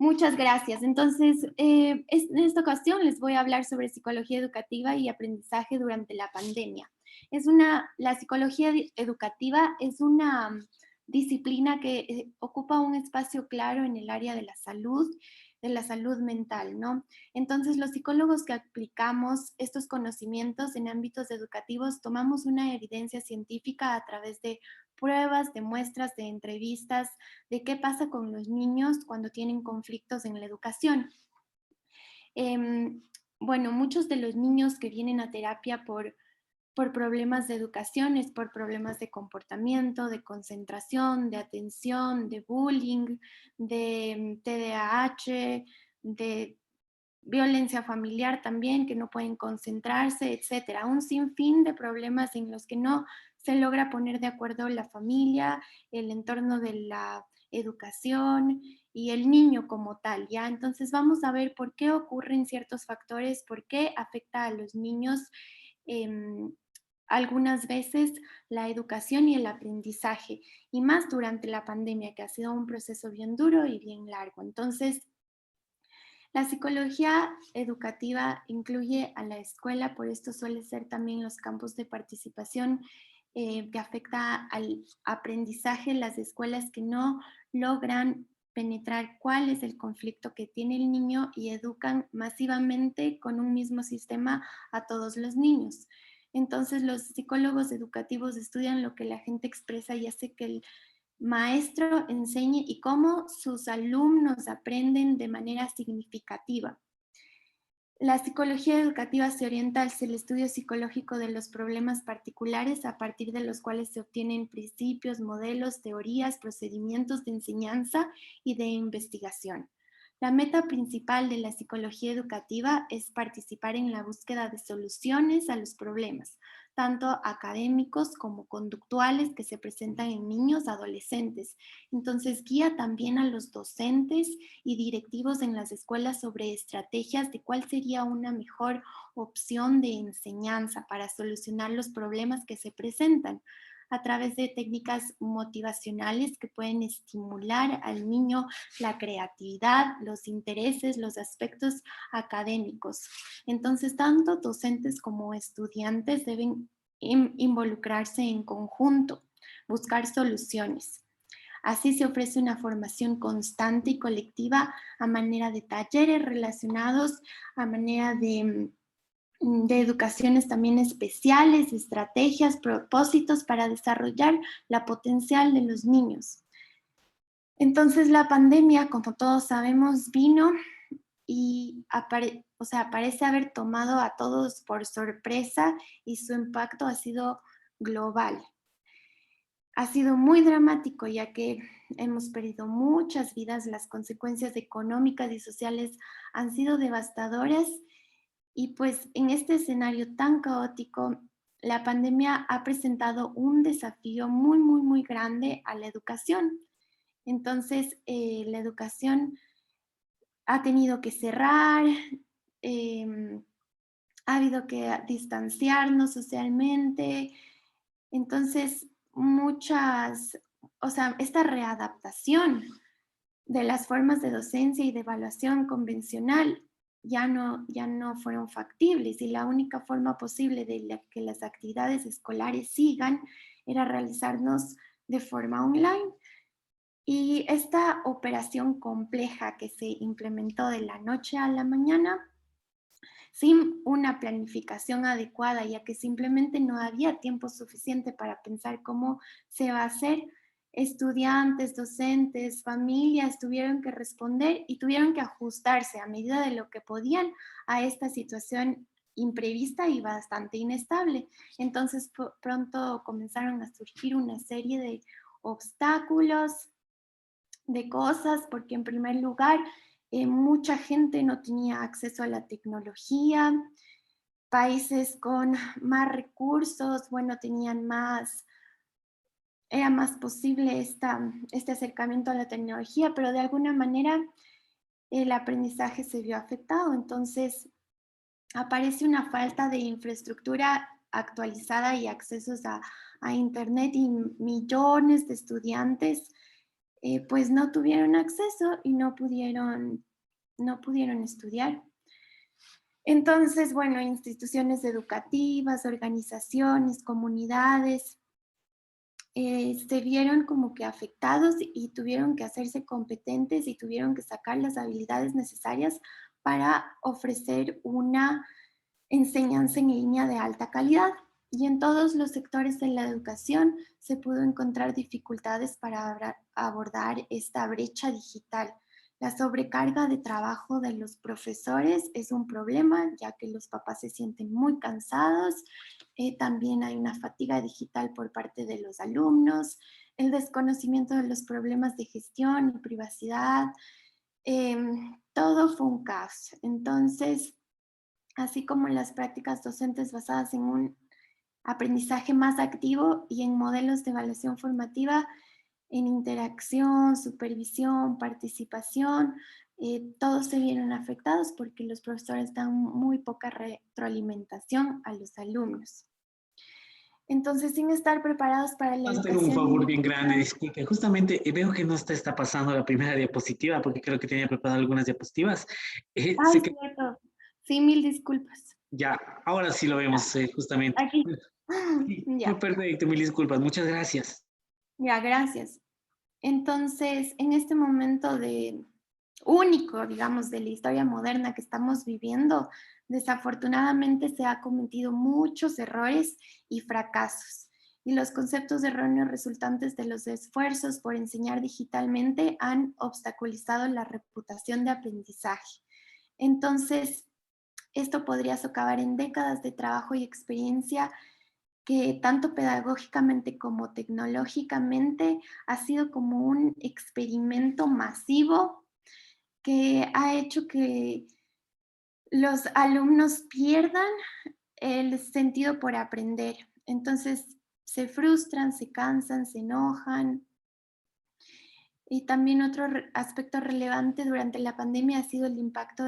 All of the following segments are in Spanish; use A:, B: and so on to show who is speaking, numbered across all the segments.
A: Muchas gracias. Entonces, en esta ocasión les voy a hablar sobre psicología educativa y aprendizaje durante la pandemia. La psicología educativa es una disciplina que ocupa un espacio claro en el área de la salud mental, ¿no? Entonces, los psicólogos que aplicamos estos conocimientos en ámbitos educativos tomamos una evidencia científica a través de pruebas, de muestras, de entrevistas, de qué pasa con los niños cuando tienen conflictos en la educación. Em, bueno, muchos de los niños que vienen a terapia por problemas de educación es por problemas de comportamiento, de concentración, de atención, de bullying, de TDAH, de violencia familiar también, que no pueden concentrarse, etcétera. Un sinfín de problemas en los que no se logra poner de acuerdo la familia, el entorno de la educación y el niño como tal, ¿ya? Entonces vamos a ver por qué ocurren ciertos factores, por qué afecta a los niños algunas veces la educación y el aprendizaje, y más durante la pandemia, que ha sido un proceso bien duro y bien largo. Entonces, la psicología educativa incluye a la escuela, por esto suele ser también los campos de participación que afecta al aprendizaje, las escuelas que no logran penetrar cuál es el conflicto que tiene el niño y educan masivamente con un mismo sistema a todos los niños. Entonces los psicólogos educativos estudian lo que la gente expresa y hace que el maestro enseñe y cómo sus alumnos aprenden de manera significativa. La psicología educativa se orienta hacia el estudio psicológico de los problemas particulares a partir de los cuales se obtienen principios, modelos, teorías, procedimientos de enseñanza y de investigación. La meta principal de la psicología educativa es participar en la búsqueda de soluciones a los problemas, tanto académicos como conductuales que se presentan en niños adolescentes. Entonces, guía también a los docentes y directivos en las escuelas sobre estrategias de cuál sería una mejor opción de enseñanza para solucionar los problemas que se presentan a través de técnicas motivacionales que pueden estimular al niño la creatividad, los intereses, los aspectos académicos. Entonces, tanto docentes como estudiantes deben involucrarse en conjunto, buscar soluciones. Así se ofrece una formación constante y colectiva a manera de talleres relacionados, a manera de educaciones también especiales, estrategias, propósitos para desarrollar la potencial de los niños. Entonces la pandemia, como todos sabemos, vino y parece haber tomado a todos por sorpresa y su impacto ha sido global. Ha sido muy dramático ya que hemos perdido muchas vidas, las consecuencias económicas y sociales han sido devastadoras y pues en este escenario tan caótico, la pandemia ha presentado un desafío muy, muy, muy grande a la educación. Entonces, la educación ha tenido que cerrar, em, ha habido que distanciarnos socialmente. Entonces, esta readaptación de las formas de docencia y de evaluación convencional ya no fueron factibles y la única forma posible de que las actividades escolares sigan era realizarnos de forma online. Y esta operación compleja que se implementó de la noche a la mañana sin una planificación adecuada, ya que simplemente no había tiempo suficiente para pensar cómo se va a hacer. Estudiantes, docentes, familias tuvieron que responder y tuvieron que ajustarse a medida de lo que podían a esta situación imprevista y bastante inestable. Entonces pronto comenzaron a surgir una serie de obstáculos, de cosas, porque en primer lugar, mucha gente no tenía acceso a la tecnología, países con más recursos, bueno, era más posible este acercamiento a la tecnología, pero de alguna manera el aprendizaje se vio afectado. Entonces, aparece una falta de infraestructura actualizada y accesos a Internet y millones de estudiantes pues no tuvieron acceso y no pudieron estudiar. Entonces, bueno, instituciones educativas, organizaciones, comunidades, se vieron como que afectados y tuvieron que hacerse competentes y tuvieron que sacar las habilidades necesarias para ofrecer una enseñanza en línea de alta calidad. Y en todos los sectores de la educación se pudo encontrar dificultades para abordar esta brecha digital. La sobrecarga de trabajo de los profesores es un problema, ya que los papás se sienten muy cansados. También hay una fatiga digital por parte de los alumnos, el desconocimiento de los problemas de gestión y privacidad. Todo fue un caos. Entonces, así como las prácticas docentes basadas en un aprendizaje más activo y en modelos de evaluación formativa, en interacción, supervisión, participación, todos se vieron afectados porque los profesores dan muy poca retroalimentación a los alumnos. Entonces, sin estar preparados para la
B: A hacer un
A: educación
B: favor
A: en
B: bien grande,
A: línea.
B: disculpe. Justamente veo que no está pasando la primera diapositiva porque creo que tenía preparado algunas diapositivas.
A: Ay,
B: Sé que
A: cierto. Sí, mil disculpas.
B: ya, ahora sí lo
A: Ya,
B: vemos justamente.
A: aquí.
B: Bueno, sí, fue
A: Ya,
B: perfecto, mil disculpas. Muchas gracias.
A: ya, gracias. Entonces, en este momento de único, digamos, de la historia moderna que estamos viviendo, desafortunadamente se ha cometido muchos errores y fracasos. Y los conceptos erróneos resultantes de los esfuerzos por enseñar digitalmente han obstaculizado la reputación de aprendizaje. Entonces, esto podría socavar en décadas de trabajo y experiencia que tanto pedagógicamente como tecnológicamente ha sido como un experimento masivo que ha hecho que los alumnos pierdan el sentido por aprender. Entonces se frustran, se cansan, se enojan. Y también otro aspecto relevante durante la pandemia ha sido el impacto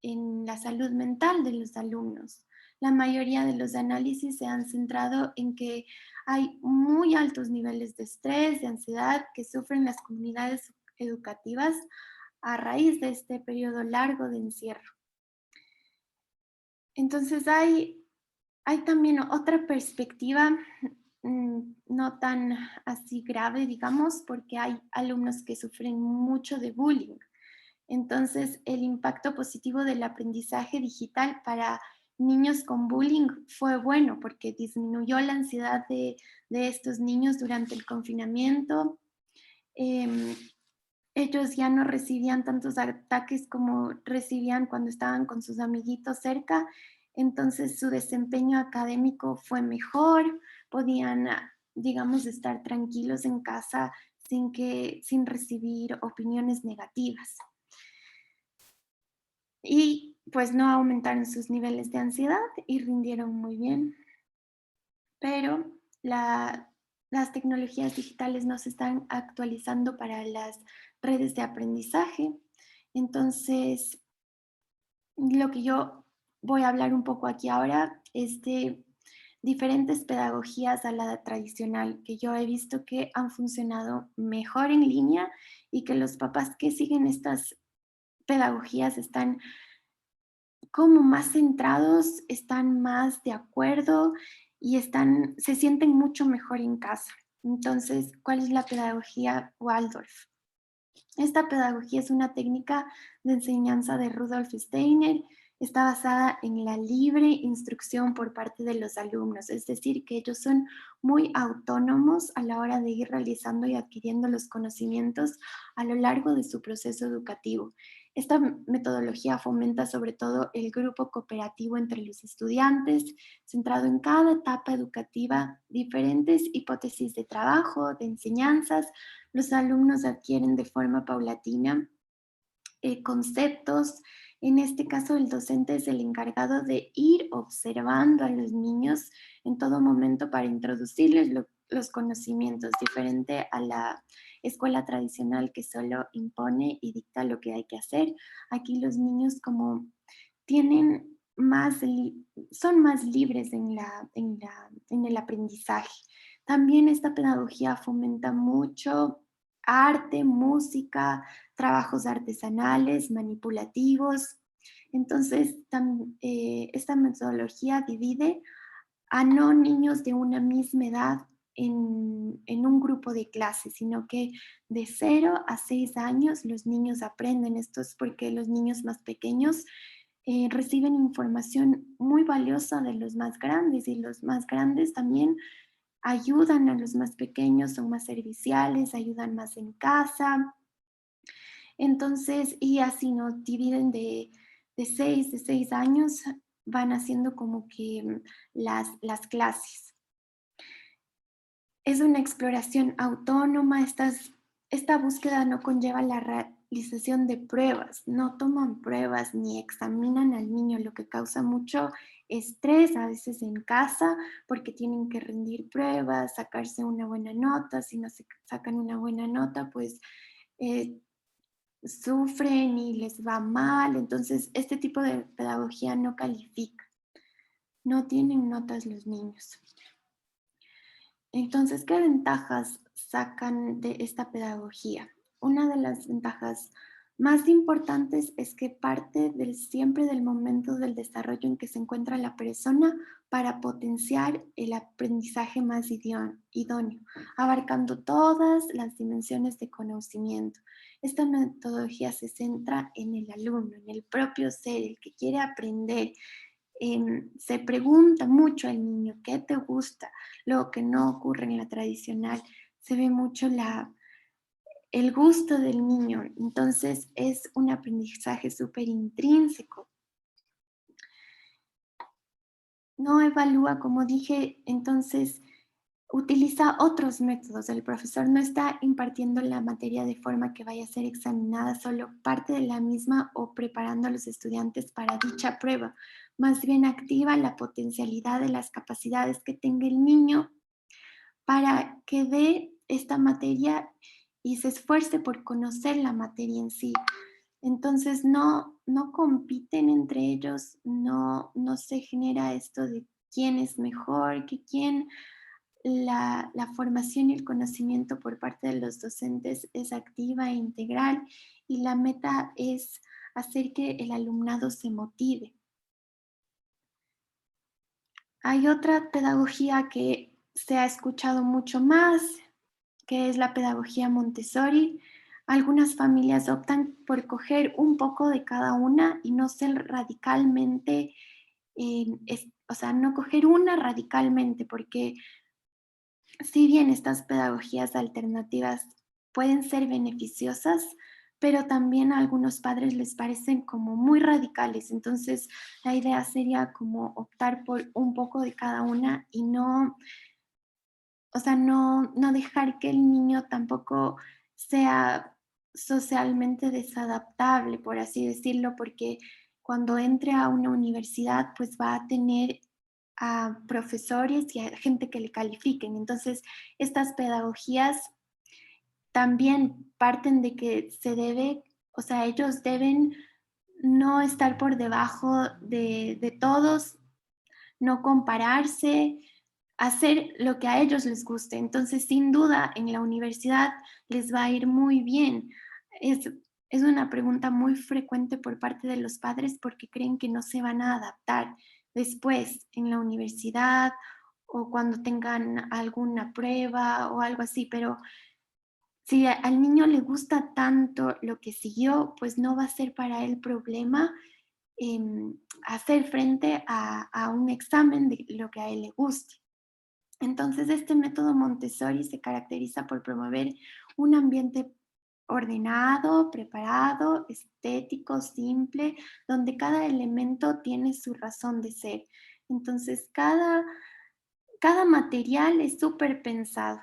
A: en la salud mental de los alumnos. La mayoría de los análisis se han centrado en que hay muy altos niveles de estrés, de ansiedad que sufren las comunidades educativas a raíz de este periodo largo de encierro. Entonces hay también otra perspectiva, no tan así grave, digamos, porque hay alumnos que sufren mucho de bullying. Entonces, el impacto positivo del aprendizaje digital para niños con bullying fue bueno porque disminuyó la ansiedad de estos niños durante el confinamiento. Em, Ellos ya no recibían tantos ataques como recibían cuando estaban con sus amiguitos cerca, entonces su desempeño académico fue mejor, podían, digamos, estar tranquilos en casa sin recibir opiniones negativas. Y pues no aumentaron sus niveles de ansiedad y rindieron muy bien, pero las tecnologías digitales no se están actualizando para las redes de aprendizaje. Entonces, lo que yo voy a hablar un poco aquí ahora es de diferentes pedagogías a la tradicional que yo he visto que han funcionado mejor en línea y que los papás que siguen estas pedagogías están como más centrados, están más de acuerdo y se sienten mucho mejor en casa. Entonces, ¿cuál es la pedagogía Waldorf? Esta pedagogía es una técnica de enseñanza de Rudolf Steiner. Está basada en la libre instrucción por parte de los alumnos, es decir, que ellos son muy autónomos a la hora de ir realizando y adquiriendo los conocimientos a lo largo de su proceso educativo. Esta metodología fomenta sobre todo el grupo cooperativo entre los estudiantes, centrado en cada etapa educativa, diferentes hipótesis de trabajo, de enseñanzas. Los alumnos adquieren de forma paulatina conceptos. En este caso, el docente es el encargado de ir observando a los niños en todo momento para introducirles los conocimientos, diferente a la escuela tradicional que solo impone y dicta lo que hay que hacer. Aquí los niños como tienen son más libres en el aprendizaje. También esta pedagogía fomenta mucho arte, música, trabajos artesanales, manipulativos. Entonces, esta metodología divide a no niños de una misma edad en un grupo de clases, sino que de 0 a 6 años los niños aprenden esto, es porque los niños más pequeños reciben información muy valiosa de los más grandes, y los más grandes también ayudan a los más pequeños, son más serviciales, ayudan más en casa. Entonces, y así nos dividen de 6 años, van haciendo como que las clases. Es una exploración autónoma, esta búsqueda no conlleva la realización de pruebas, no toman pruebas ni examinan al niño, lo que causa mucho estrés a veces en casa porque tienen que rendir pruebas, sacarse una buena nota. Si no se sacan una buena nota, pues eh, sufren y les va mal. Entonces, este tipo de pedagogía no califica, no tienen notas los niños. Entonces, ¿qué ventajas sacan de esta pedagogía? Una de las ventajas más importantes es que parte siempre del momento del desarrollo en que se encuentra la persona para potenciar el aprendizaje más idóneo, abarcando todas las dimensiones de conocimiento. Esta metodología se centra en el alumno, en el propio ser, el que quiere aprender. Se pregunta mucho al niño, ¿qué te gusta? Lo que no ocurre en la tradicional, se ve mucho el gusto del niño, entonces es un aprendizaje súper intrínseco. No evalúa, como dije, entonces utiliza otros métodos. El profesor no está impartiendo la materia de forma que vaya a ser examinada solo parte de la misma o preparando a los estudiantes para dicha prueba. Más bien activa la potencialidad de las capacidades que tenga el niño para que dé esta materia y se esfuerce por conocer la materia en sí. Entonces no compiten entre ellos, no se genera esto de quién es mejor que quién. La formación y el conocimiento por parte de los docentes es activa e integral, y la meta es hacer que el alumnado se motive. Hay otra pedagogía que se ha escuchado mucho más, que es la pedagogía Montessori. Algunas familias optan por coger un poco de cada una y no ser radicalmente, o sea, no coger una radicalmente, porque si bien estas pedagogías alternativas pueden ser beneficiosas, pero también a algunos padres les parecen como muy radicales. Entonces, la idea sería como optar por un poco de cada una y no, o sea, no dejar que el niño tampoco sea socialmente desadaptable, por así decirlo, porque cuando entre a una universidad, pues va a tener a profesores y a gente que le califiquen. Entonces, estas pedagogías también parten de que se debe, o sea, ellos deben no estar por debajo de todos, no compararse, hacer lo que a ellos les guste. Entonces, sin duda, en la universidad les va a ir muy bien. Es, es una pregunta muy frecuente por parte de los padres porque creen que no se van a adaptar después en la universidad o cuando tengan alguna prueba o algo así, pero si al niño le gusta tanto lo que siguió, pues no va a ser para él problema hacer frente a un examen de lo que a él le guste. Entonces, este método Montessori se caracteriza por promover un ambiente ordenado, preparado, estético, simple, donde cada elemento tiene su razón de ser. Entonces, cada material es súper pensado.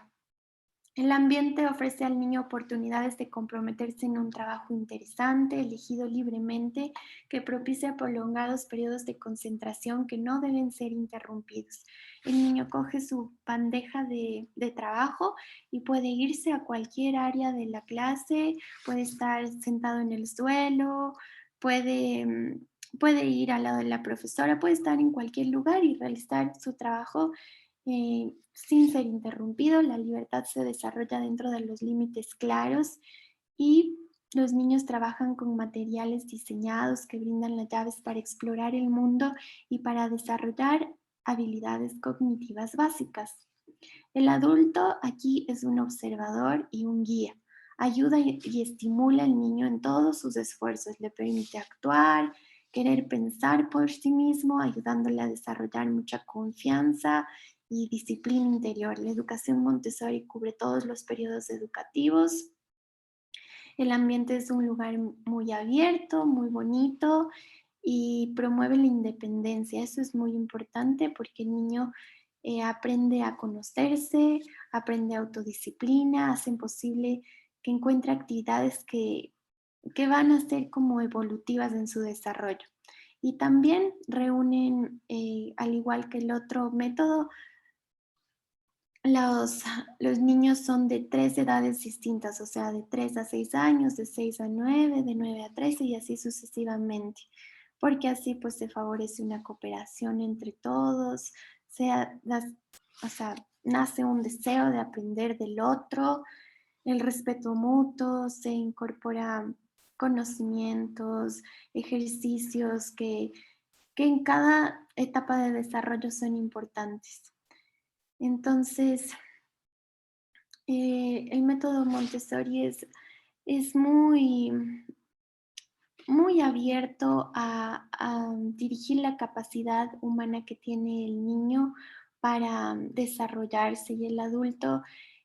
A: El ambiente ofrece al niño oportunidades de comprometerse en un trabajo interesante, elegido libremente, que propicia prolongados periodos de concentración que no deben ser interrumpidos. El niño coge su bandeja de trabajo y puede irse a cualquier área de la clase, puede estar sentado en el suelo, puede ir al lado de la profesora, puede estar en cualquier lugar y realizar su trabajo sin ser interrumpido. La libertad se desarrolla dentro de los límites claros y los niños trabajan con materiales diseñados que brindan las llaves para explorar el mundo y para desarrollar habilidades cognitivas básicas. El adulto aquí es un observador y un guía. Ayuda y estimula al niño en todos sus esfuerzos. Le permite actuar, querer pensar por sí mismo, ayudándole a desarrollar mucha confianza y disciplina interior. La educación Montessori cubre todos los periodos educativos. El ambiente es un lugar muy abierto, muy bonito y promueve la independencia. Eso es muy importante porque el niño aprende a conocerse, aprende autodisciplina, hacen posible que encuentre actividades que van a ser como evolutivas en su desarrollo. Y también reúnen, al igual que el otro método, los, los niños son de 3 edades distintas, o sea, de 3 a 6 años, de 6 a 9, de 9 a 13 y así sucesivamente, porque así pues se favorece una cooperación entre todos, sea, o sea, nace un deseo de aprender del otro, el respeto mutuo, se incorpora conocimientos, ejercicios que en cada etapa de desarrollo son importantes. Entonces, el método Montessori es muy abierto a dirigir la capacidad humana que tiene el niño para desarrollarse y el adulto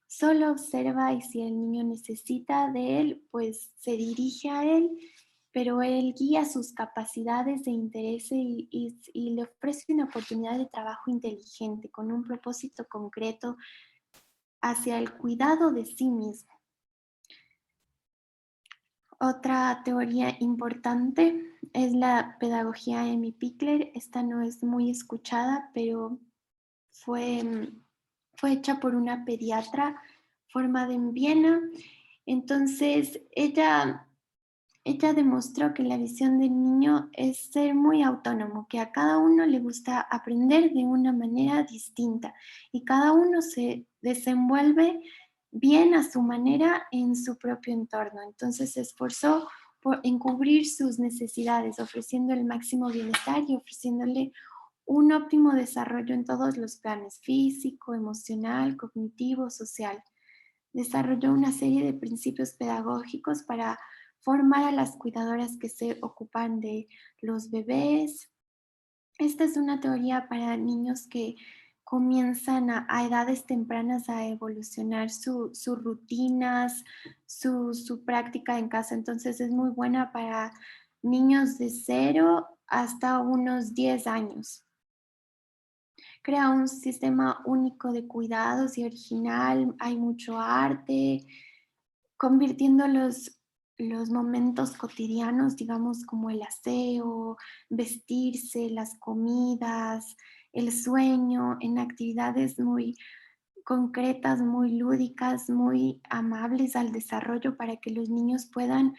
A: solo observa y si el niño necesita de él, pues se dirige a él, pero él guía sus capacidades e interés y le ofrece una oportunidad de trabajo inteligente con un propósito concreto hacia el cuidado de sí mismo. Otra teoría importante es la pedagogía Amy Pickler. Esta no es muy escuchada, pero fue, fue hecha por una pediatra formada en Viena. Entonces, ella demostró que la visión del niño es ser muy autónomo, que a cada uno le gusta aprender de una manera distinta y cada uno se desenvuelve bien a su manera en su propio entorno. Entonces se esforzó por encubrir sus necesidades, ofreciendo el máximo bienestar y ofreciéndole un óptimo desarrollo en todos los planes, físico, emocional, cognitivo, social. Desarrolló una serie de principios pedagógicos para formar a las cuidadoras que se ocupan de los bebés. Esta es una teoría para niños que comienzan a edades tempranas a evolucionar sus rutinas, su práctica en casa. Entonces es muy buena para niños de 0 hasta unos 10 años. Crea un sistema único de cuidados y original, hay mucho arte, convirtiendo los momentos cotidianos, digamos, como el aseo, vestirse, las comidas, el sueño, en actividades muy concretas, muy lúdicas, muy amables al desarrollo para que los niños puedan,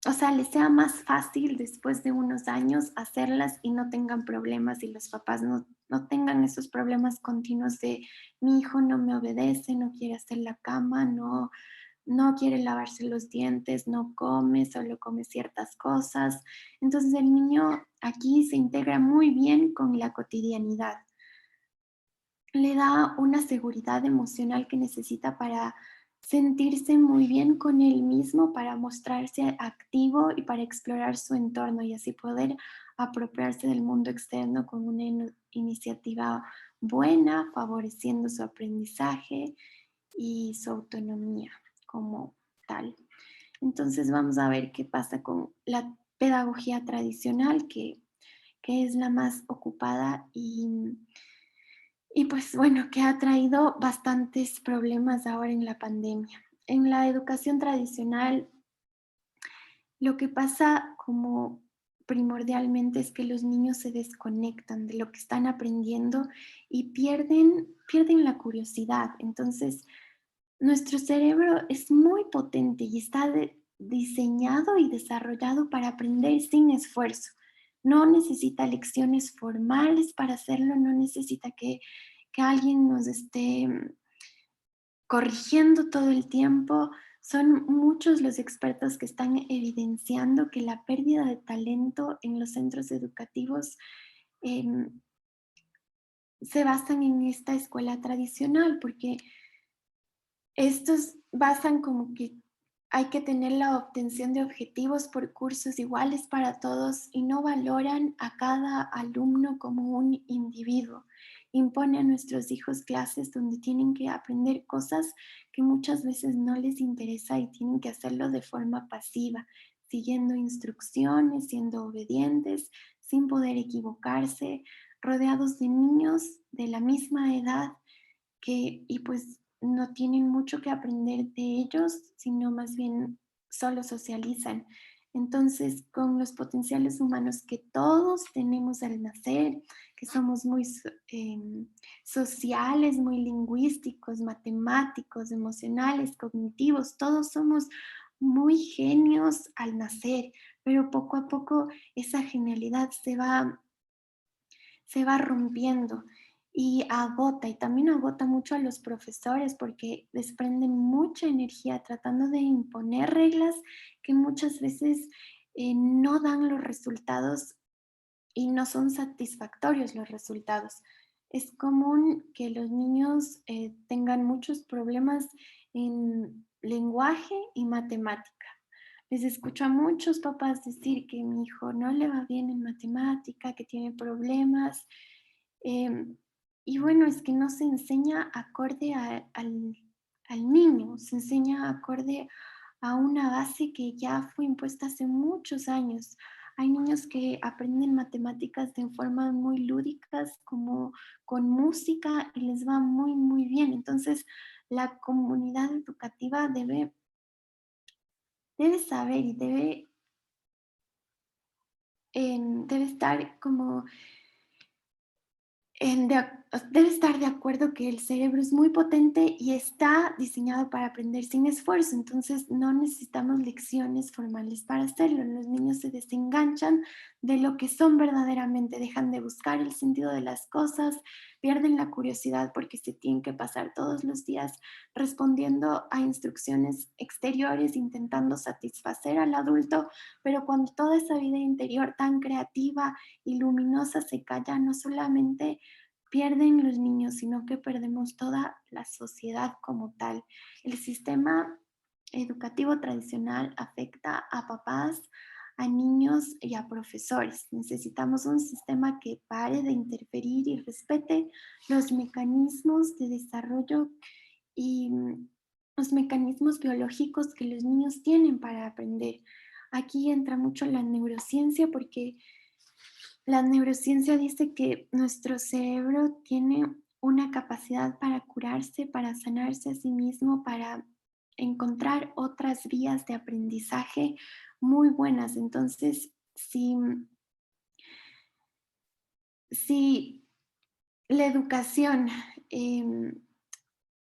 A: o sea, les sea más fácil después de unos años hacerlas y no tengan problemas y los papás no tengan esos problemas continuos de mi hijo no me obedece, no quiere hacer la cama, no quiere lavarse los dientes, no come, solo come ciertas cosas. Entonces el niño aquí se integra muy bien con la cotidianidad. Le da una seguridad emocional que necesita para sentirse muy bien con él mismo, para mostrarse activo y para explorar su entorno y así poder apropiarse del mundo externo con una iniciativa buena, favoreciendo su aprendizaje y su autonomía como tal. Entonces vamos a ver qué pasa con la pedagogía tradicional, que es la más ocupada y pues bueno, que ha traído bastantes problemas ahora en la pandemia. En la educación tradicional, lo que pasa como primordialmente es que los niños se desconectan de lo que están aprendiendo y pierden la curiosidad. Entonces, nuestro cerebro es muy potente y está diseñado y desarrollado para aprender sin esfuerzo. No necesita lecciones formales para hacerlo, no necesita que que alguien nos esté corrigiendo todo el tiempo. Son muchos los expertos que están evidenciando que la pérdida de talento en los centros educativos em, se basan en esta escuela tradicional, porque estos basan como que hay que tener la obtención de objetivos por cursos iguales para todos y no valoran a cada alumno como un individuo. Impone a nuestros hijos clases donde tienen que aprender cosas que muchas veces no les interesa y tienen que hacerlo de forma pasiva, siguiendo instrucciones, siendo obedientes, sin poder equivocarse, rodeados de niños de la misma edad y pues no tienen mucho que aprender de ellos, sino más bien solo socializan. Entonces, con los potenciales humanos que todos tenemos al nacer, que somos muy sociales, muy lingüísticos, matemáticos, emocionales, cognitivos, todos somos muy genios al nacer, pero poco a poco esa genialidad se va rompiendo y agota, y también agota mucho a los profesores porque desprenden mucha energía tratando de imponer reglas que muchas veces no dan los resultados y no son satisfactorios los resultados. Es común que los niños tengan muchos problemas en lenguaje y matemática. Les escucho a muchos papás decir que mi hijo no le va bien en matemática, que tiene problemas. em, y bueno, es que no se enseña acorde al niño, se enseña acorde a una base que ya fue impuesta hace muchos años. Hay niños que aprenden matemáticas de forma muy lúdicas, como con música, y les va muy, muy bien. Entonces, la comunidad educativa debe saber y debe estar como debe estar de acuerdo que el cerebro es muy potente y está diseñado para aprender sin esfuerzo, entonces no necesitamos lecciones formales para hacerlo. Los niños se desenganchan de lo que son verdaderamente, dejan de buscar el sentido de las cosas, pierden la curiosidad porque se tienen que pasar todos los días respondiendo a instrucciones exteriores, intentando satisfacer al adulto, pero cuando toda esa vida interior tan creativa y luminosa se calla, no solamente pierden los niños, sino que perdemos toda la sociedad como tal. El sistema educativo tradicional afecta a papás, a niños y a profesores. Necesitamos un sistema que pare de interferir y respete los mecanismos de desarrollo y los mecanismos biológicos que los niños tienen para aprender. Aquí entra mucho la neurociencia porque la neurociencia dice que nuestro cerebro tiene una capacidad para curarse, para sanarse a sí mismo, para encontrar otras vías de aprendizaje muy buenas. Entonces, si la educación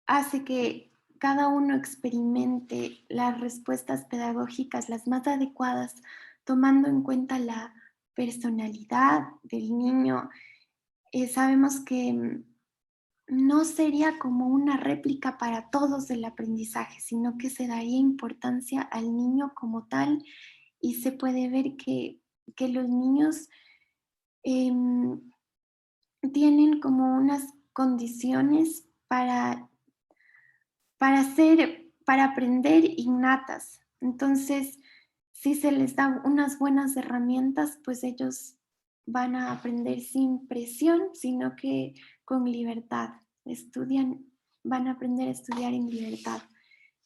A: hace que cada uno experimente las respuestas pedagógicas las más adecuadas, tomando en cuenta la personalidad del niño, sabemos que no sería como una réplica para todos del aprendizaje, sino que se daría importancia al niño como tal y se puede ver que los niños em, tienen como unas condiciones para aprender innatas. Entonces, si se les da unas buenas herramientas, pues ellos van a aprender sin presión, sino que con libertad. Van a aprender a estudiar en libertad.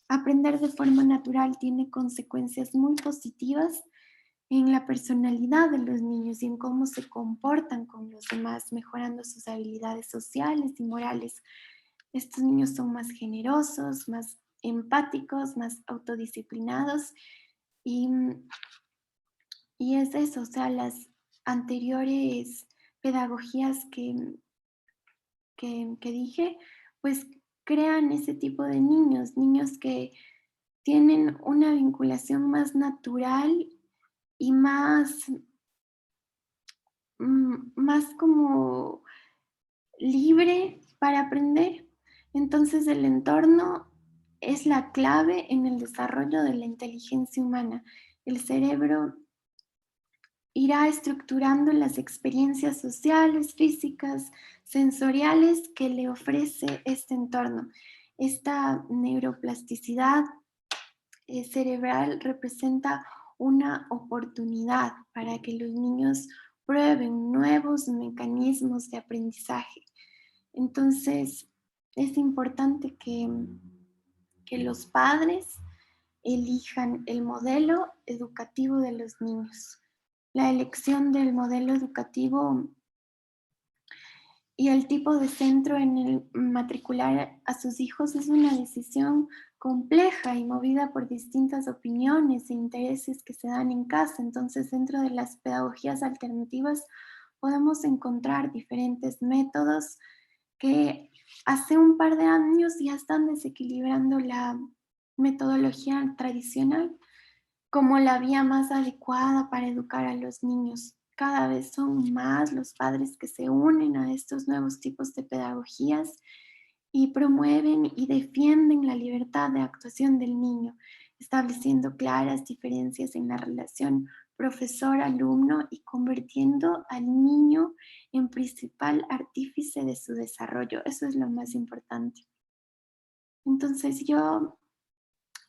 A: Aprender de forma natural tiene consecuencias muy positivas en la personalidad de los niños y en cómo se comportan con los demás, mejorando sus habilidades sociales y morales. Estos niños son más generosos, más empáticos, más autodisciplinados y, y es eso, o sea, las anteriores pedagogías que dije, pues crean ese tipo de niños, niños que tienen una vinculación más natural y más como libre para aprender. Entonces el entorno es la clave en el desarrollo de la inteligencia humana. El cerebro irá estructurando las experiencias sociales, físicas, sensoriales que le ofrece este entorno. Esta neuroplasticidad cerebral representa una oportunidad para que los niños prueben nuevos mecanismos de aprendizaje. Entonces, es importante que los padres elijan el modelo educativo de los niños. La elección del modelo educativo y el tipo de centro en el matricular a sus hijos es una decisión compleja y movida por distintas opiniones e intereses que se dan en casa. Entonces, dentro de las pedagogías alternativas podemos encontrar diferentes métodos que hace un par de años ya están desequilibrando la metodología tradicional como la vía más adecuada para educar a los niños. Cada vez son más los padres que se unen a estos nuevos tipos de pedagogías y promueven y defienden la libertad de actuación del niño, estableciendo claras diferencias en la relación profesor-alumno y convirtiendo al niño en principal artífice de su desarrollo. Eso es lo más importante. Entonces yo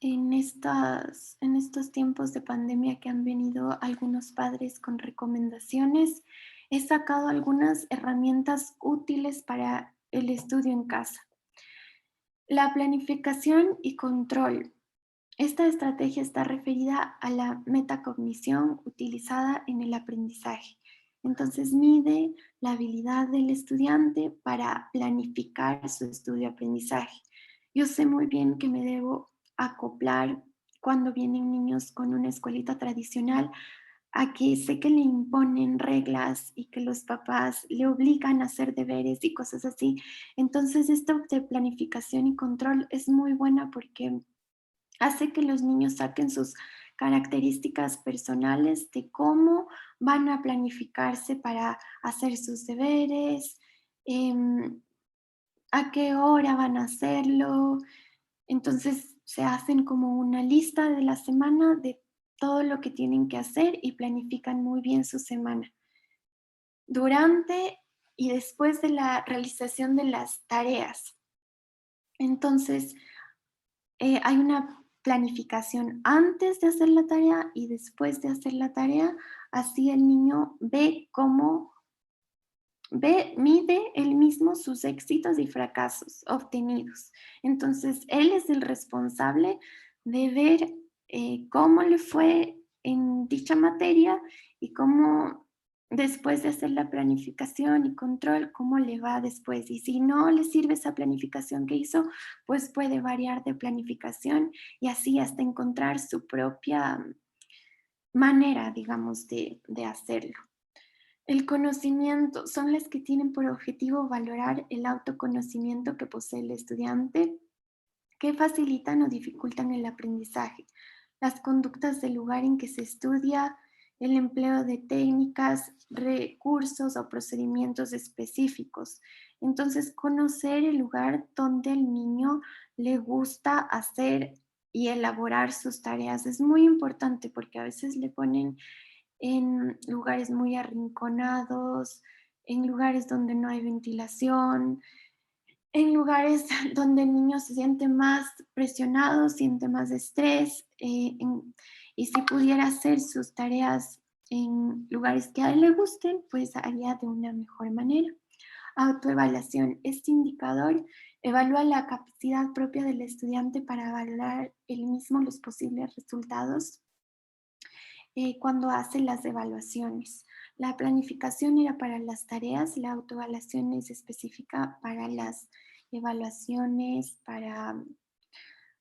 A: en estos tiempos de pandemia que han venido algunos padres con recomendaciones, he sacado algunas herramientas útiles para el estudio en casa. La planificación y control. Esta estrategia está referida a la metacognición utilizada en el aprendizaje. Entonces mide la habilidad del estudiante para planificar su estudio-aprendizaje. Yo sé muy bien que me debo acoplar cuando vienen niños con una escuelita tradicional a que sé que le imponen reglas y que los papás le obligan a hacer deberes y cosas así. Entonces, esto de planificación y control es muy buena porque hace que los niños saquen sus características personales de cómo van a planificarse para hacer sus deberes, em, a qué hora van a hacerlo. Entonces se hacen como una lista de la semana de todo lo que tienen que hacer y planifican muy bien su semana. Durante y después de la realización de las tareas. Entonces, hay una planificación antes de hacer la tarea y después de hacer la tarea, así el niño ve cómo mide él mismo sus éxitos y fracasos obtenidos. Entonces, él es el responsable de ver cómo le fue en dicha materia y cómo después de hacer la planificación y control, cómo le va después. Y si no le sirve esa planificación que hizo, pues puede variar de planificación y así hasta encontrar su propia manera, digamos, de hacerlo. El conocimiento son las que tienen por objetivo valorar el autoconocimiento que posee el estudiante, que facilitan o dificultan el aprendizaje, las conductas del lugar en que se estudia, el empleo de técnicas, recursos o procedimientos específicos. Entonces, conocer el lugar donde el niño le gusta hacer y elaborar sus tareas es muy importante porque a veces le ponen en lugares muy arrinconados, en lugares donde no hay ventilación, en lugares donde el niño se siente más presionado, siente más estrés, y si pudiera hacer sus tareas en lugares que a él le gusten, pues haría de una mejor manera. Autoevaluación. Este indicador evalúa la capacidad propia del estudiante para valorar él mismo los posibles resultados cuando hace las evaluaciones. La planificación era para las tareas, la autoevaluación es específica para las evaluaciones, para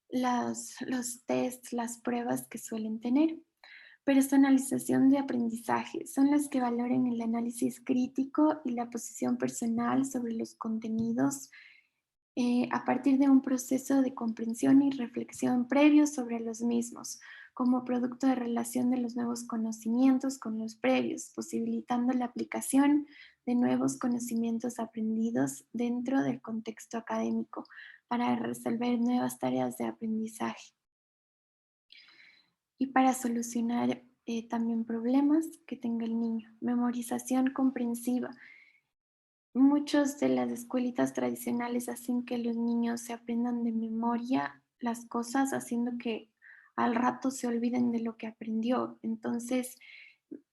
A: los tests, las pruebas que suelen tener. Personalización de aprendizaje son las que valoran el análisis crítico y la posición personal sobre los contenidos a partir de un proceso de comprensión y reflexión previo sobre los mismos, como producto de relación de los nuevos conocimientos con los previos, posibilitando la aplicación de nuevos conocimientos aprendidos dentro del contexto académico para resolver nuevas tareas de aprendizaje y para solucionar también problemas que tenga el niño. Memorización comprensiva. Muchas de las escuelitas tradicionales hacen que los niños se aprendan de memoria las cosas, haciendo que al rato se olviden de lo que aprendió. Entonces,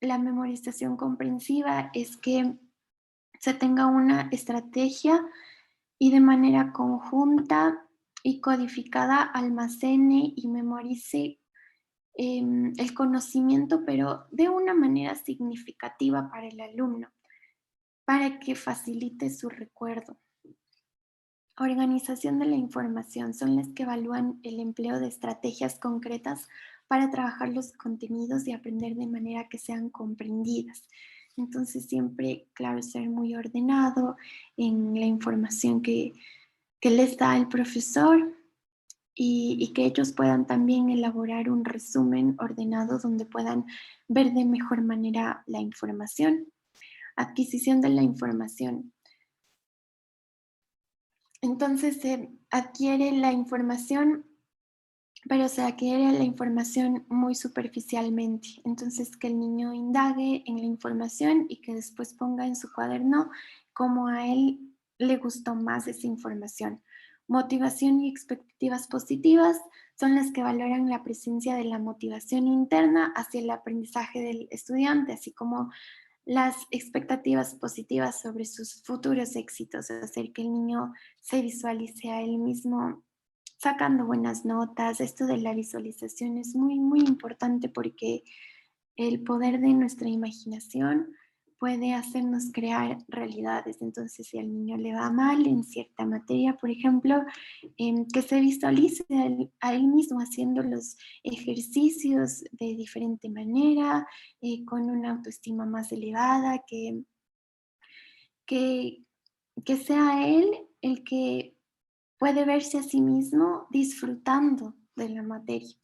A: la memorización comprensiva es que se tenga una estrategia y de manera conjunta y codificada almacene y memorice el conocimiento, pero de una manera significativa para el alumno, para que facilite su recuerdo. Organización de la información son las que evalúan el empleo de estrategias concretas para trabajar los contenidos y aprender de manera que sean comprendidas. Entonces siempre, claro, ser muy ordenado en la información que les da el profesor y que ellos puedan también elaborar un resumen ordenado donde puedan ver de mejor manera la información. Adquisición de la información. Entonces se adquiere la información, pero se adquiere la información muy superficialmente. Entonces que el niño indague en la información y que después ponga en su cuaderno cómo a él le gustó más esa información. Motivación y expectativas positivas son las que valoran la presencia de la motivación interna hacia el aprendizaje del estudiante, así como las expectativas positivas sobre sus futuros éxitos, hacer que el niño se visualice a él mismo sacando buenas notas. Esto de la visualización es muy, muy importante porque el poder de nuestra imaginación puede hacernos crear realidades. Entonces, si al niño le va mal en cierta materia, por ejemplo, que se visualice a él mismo haciendo los ejercicios de diferente manera, con una autoestima más elevada, que, que sea él el que puede verse a sí mismo disfrutando de la materia.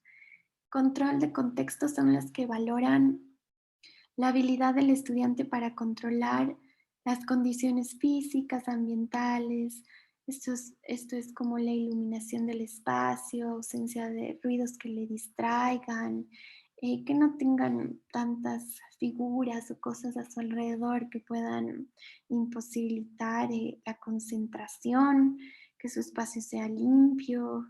A: Control de contextos son las que valoran la habilidad del estudiante para controlar las condiciones físicas, ambientales. Esto es como la iluminación del espacio, ausencia de ruidos que le distraigan, que no tengan tantas figuras o cosas a su alrededor que puedan imposibilitar la concentración, que su espacio sea limpio,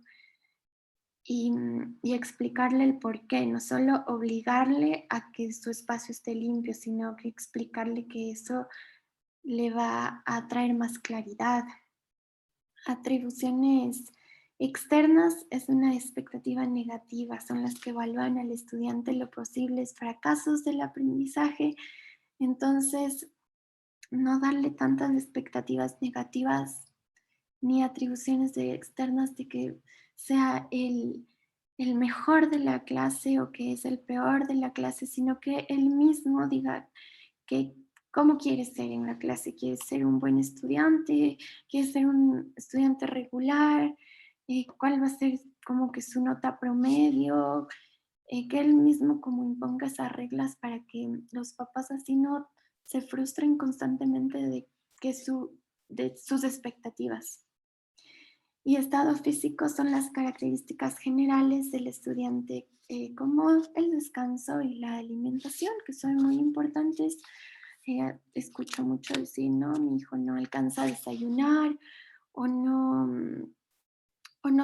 A: y explicarle el por qué, no solo obligarle a que su espacio esté limpio, sino que explicarle que eso le va a traer más claridad. Atribuciones externas es una expectativa negativa, son las que evalúan al estudiante los posibles fracasos del aprendizaje. Entonces, no darle tantas expectativas negativas ni atribuciones externas de que sea el mejor de la clase o que es el peor de la clase, sino que él mismo diga que cómo quiere ser en la clase, quiere ser un buen estudiante, quiere ser un estudiante regular, cuál va a ser como que su nota promedio, que él mismo como imponga esas reglas para que los papás así no se frustren constantemente de sus expectativas. Y estado físico son las características generales del estudiante, como el descanso y la alimentación, que son muy importantes. Escucho mucho decir, no, mi hijo no alcanza a desayunar o no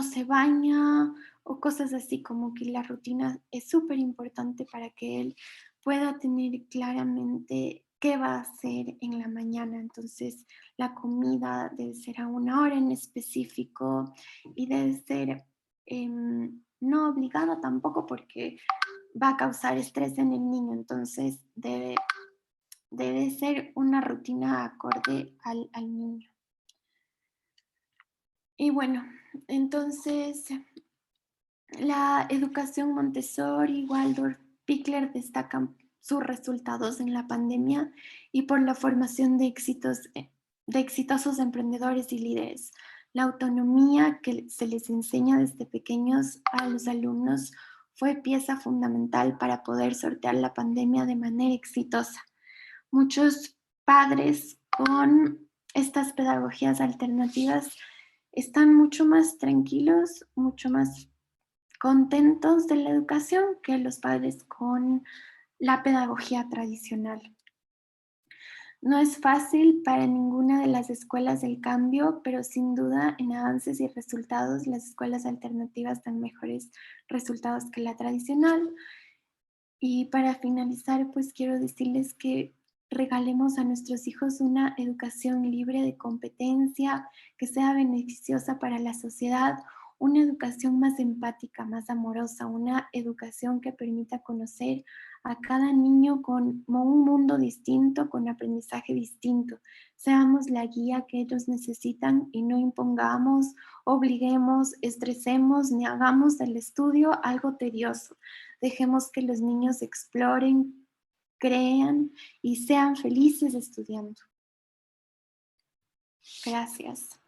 A: se baña o cosas así, como que la rutina es súper importante para que él pueda tener claramente qué va a hacer en la mañana. Entonces, la comida debe ser a una hora en específico y debe ser no obligada tampoco porque va a causar estrés en el niño. Entonces, debe ser una rutina acorde al niño. Y bueno, entonces la educación Montessori, Waldorf, Pickler destacan sus resultados en la pandemia y por la formación de exitosos emprendedores y líderes. La autonomía que se les enseña desde pequeños a los alumnos fue pieza fundamental para poder sortear la pandemia de manera exitosa. Muchos padres con estas pedagogías alternativas están mucho más tranquilos, mucho más contentos de la educación que los padres con la pedagogía tradicional. No es fácil para ninguna de las escuelas el cambio, pero sin duda en avances y resultados las escuelas alternativas dan mejores resultados que la tradicional. Y para finalizar, pues quiero decirles que regalemos a nuestros hijos una educación libre de competencia, que sea beneficiosa para la sociedad, una educación más empática, más amorosa, una educación que permita conocer a cada niño como un mundo distinto, con aprendizaje distinto. Seamos la guía que ellos necesitan y no impongamos, obliguemos, estresemos ni hagamos del estudio algo tedioso. Dejemos que los niños exploren, crean y sean felices estudiando. Gracias.